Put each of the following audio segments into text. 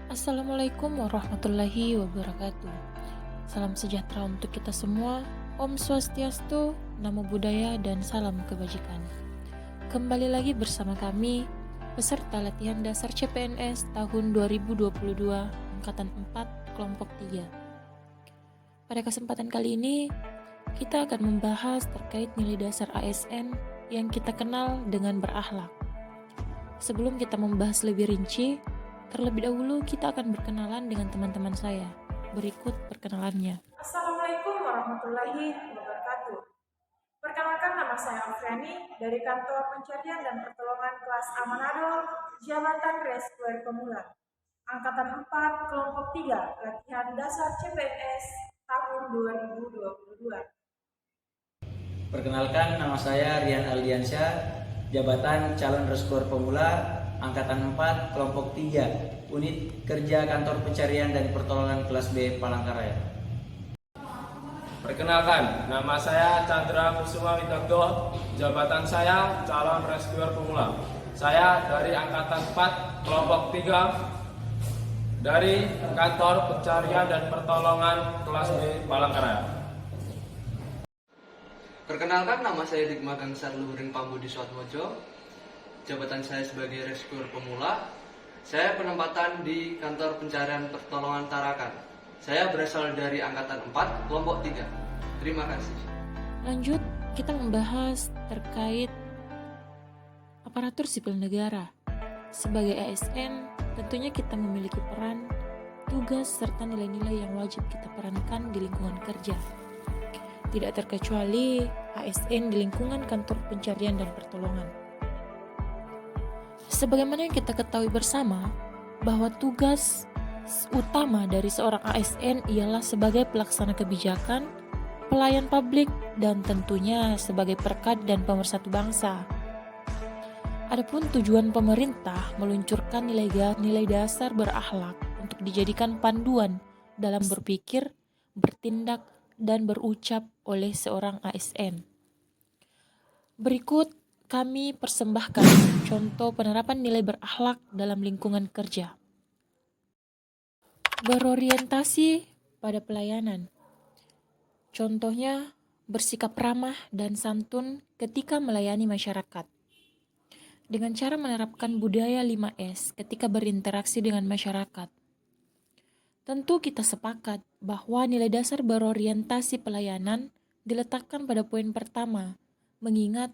Assalamualaikum warahmatullahi wabarakatuh. Salam sejahtera untuk kita semua. Om Swastiastu, Namo Buddhaya, dan salam kebajikan. Kembali lagi bersama kami, peserta latihan dasar CPNS tahun 2022, Angkatan 4, Kelompok 3. Pada kesempatan kali ini, kita akan membahas terkait nilai dasar ASN yang kita kenal dengan berakhlak. Sebelum kita membahas lebih rinci, terlebih dahulu kita akan berkenalan dengan teman-teman saya. Berikut perkenalannya. Assalamualaikum warahmatullahi wabarakatuh. Perkenalkan, nama saya Alfiani dari Kantor Pencarian dan Pertolongan Kelas A Manado, Jabatan Rescuer Pemula. Angkatan 4, Kelompok 3, Latihan Dasar CPNS tahun 2022. Perkenalkan, nama saya Rian Aldiansyah, jabatan calon rescuer pemula, Angkatan 4, Kelompok 3, Unit Kerja Kantor Pencarian dan Pertolongan Kelas B Palangkaraya. Perkenalkan, nama saya Chandra Kusuma Widodo, jabatan saya calon rescuer pemula. Saya dari Angkatan 4, Kelompok 3, dari Kantor Pencarian dan Pertolongan Kelas B Palangkaraya. Perkenalkan, nama saya Digma Gangsar Luhurin Pambudi Suatmojo. Jabatan saya sebagai rescuer pemula. Saya penempatan di Kantor Pencarian Pertolongan Tarakan. Saya berasal dari Angkatan 4, Kelompok 3. Terima kasih. Lanjut, kita membahas terkait aparatur sipil negara. Sebagai ASN, tentunya kita memiliki peran, tugas, serta nilai-nilai yang wajib kita perankan di lingkungan kerja. Tidak terkecuali ASN di lingkungan Kantor Pencarian dan Pertolongan. Sebagaimana yang kita ketahui bersama, bahwa tugas utama dari seorang ASN ialah sebagai pelaksana kebijakan, pelayan publik, dan tentunya sebagai perekat dan pemersatu bangsa. Adapun tujuan pemerintah meluncurkan nilai dasar berakhlak untuk dijadikan panduan dalam berpikir, bertindak, dan berucap oleh seorang ASN. Berikut kami persembahkan contoh penerapan nilai berakhlak dalam lingkungan kerja. Berorientasi pada pelayanan. Contohnya, bersikap ramah dan santun ketika melayani masyarakat. Dengan cara menerapkan budaya 5S ketika berinteraksi dengan masyarakat. Tentu kita sepakat bahwa nilai dasar berorientasi pelayanan diletakkan pada poin pertama, mengingat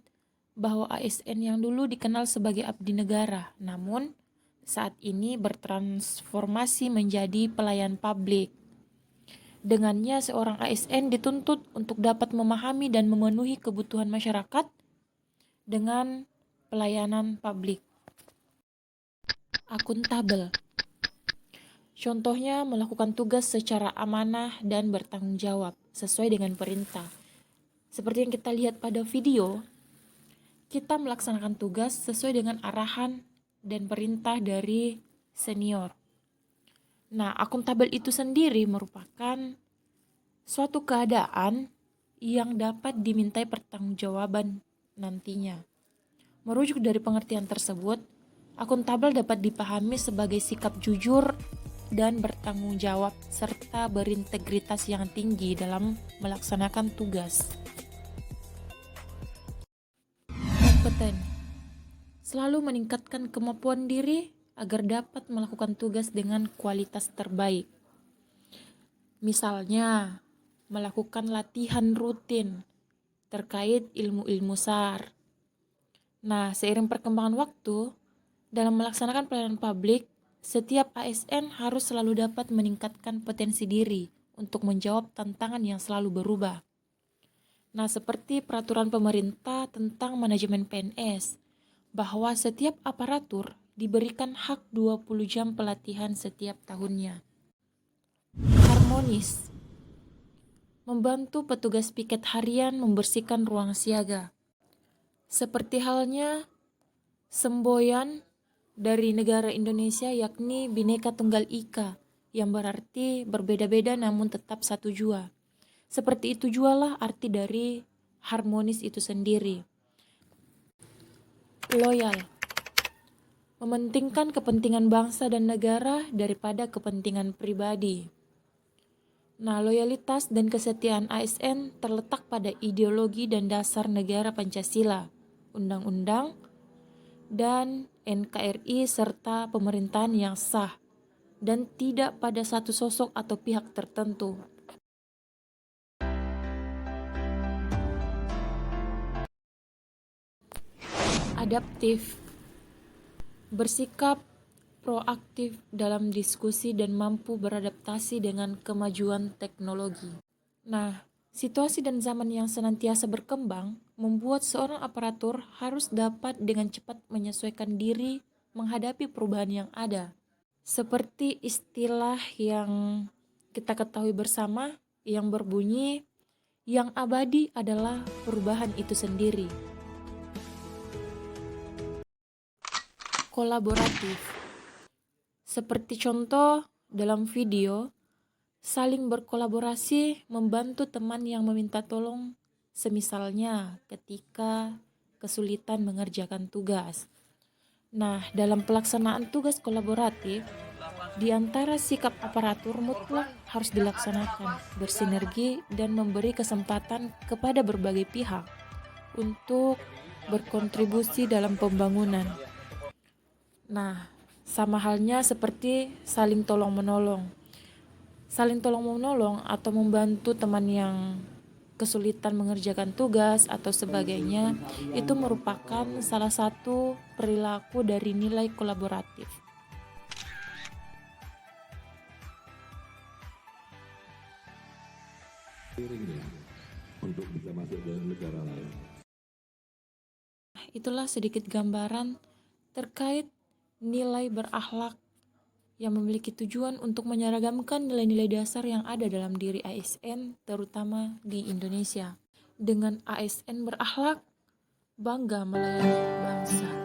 bahwa ASN yang dulu dikenal sebagai abdi negara, namun saat ini bertransformasi menjadi pelayan publik. Dengannya seorang ASN dituntut untuk dapat memahami dan memenuhi kebutuhan masyarakat dengan pelayanan publik. Akuntabel. Contohnya melakukan tugas secara amanah dan bertanggung jawab sesuai dengan perintah. Seperti yang kita lihat pada video, kita melaksanakan tugas sesuai dengan arahan dan perintah dari senior. Nah, akuntabel itu sendiri merupakan suatu keadaan yang dapat dimintai pertanggungjawaban nantinya. Merujuk dari pengertian tersebut, akuntabel dapat dipahami sebagai sikap jujur dan bertanggung jawab serta berintegritas yang tinggi dalam melaksanakan tugas. Kompeten. Selalu meningkatkan kemampuan diri agar dapat melakukan tugas dengan kualitas terbaik. Misalnya, melakukan latihan rutin terkait ilmu-ilmu SAR. Nah, seiring perkembangan waktu, dalam melaksanakan pelayanan publik, setiap ASN harus selalu dapat meningkatkan potensi diri untuk menjawab tantangan yang selalu berubah. Nah, seperti peraturan pemerintah tentang manajemen PNS, bahwa setiap aparatur diberikan hak 20 jam pelatihan setiap tahunnya. Harmonis. Membantu petugas piket harian membersihkan ruang siaga. Seperti halnya semboyan dari negara Indonesia, yakni Bhinneka Tunggal Ika, yang berarti berbeda-beda namun tetap satu jua. Seperti itu jualah arti dari harmonis itu sendiri. Loyal. mementingkan kepentingan bangsa dan negara daripada kepentingan pribadi. Nah, loyalitas dan kesetiaan ASN terletak pada ideologi dan dasar negara Pancasila, undang-undang, dan NKRI serta pemerintahan yang sah, dan tidak pada satu sosok atau pihak tertentu. Adaptif, bersikap proaktif dalam diskusi dan mampu beradaptasi dengan kemajuan teknologi. Nah, situasi dan zaman yang senantiasa berkembang membuat seorang aparatur harus dapat dengan cepat menyesuaikan diri menghadapi perubahan yang ada. Seperti istilah yang kita ketahui bersama yang berbunyi, yang abadi adalah perubahan itu sendiri. Kolaboratif, seperti contoh dalam video, saling berkolaborasi membantu teman yang meminta tolong, semisalnya ketika kesulitan mengerjakan tugas. Nah, dalam pelaksanaan tugas kolaboratif, di antara sikap aparatur mutlak harus dilaksanakan, bersinergi dan memberi kesempatan kepada berbagai pihak untuk berkontribusi dalam pembangunan. Nah, sama halnya seperti saling tolong-menolong. Saling tolong-menolong atau membantu teman yang kesulitan mengerjakan tugas atau sebagainya, itu merupakan salah satu perilaku dari nilai kolaboratif. Untuk bisa masuk ke negara lain. Itulah sedikit gambaran terkait nilai berakhlak yang memiliki tujuan untuk menyeragamkan nilai-nilai dasar yang ada dalam diri ASN, terutama di Indonesia. Dengan ASN berakhlak, bangga melayani bangsa.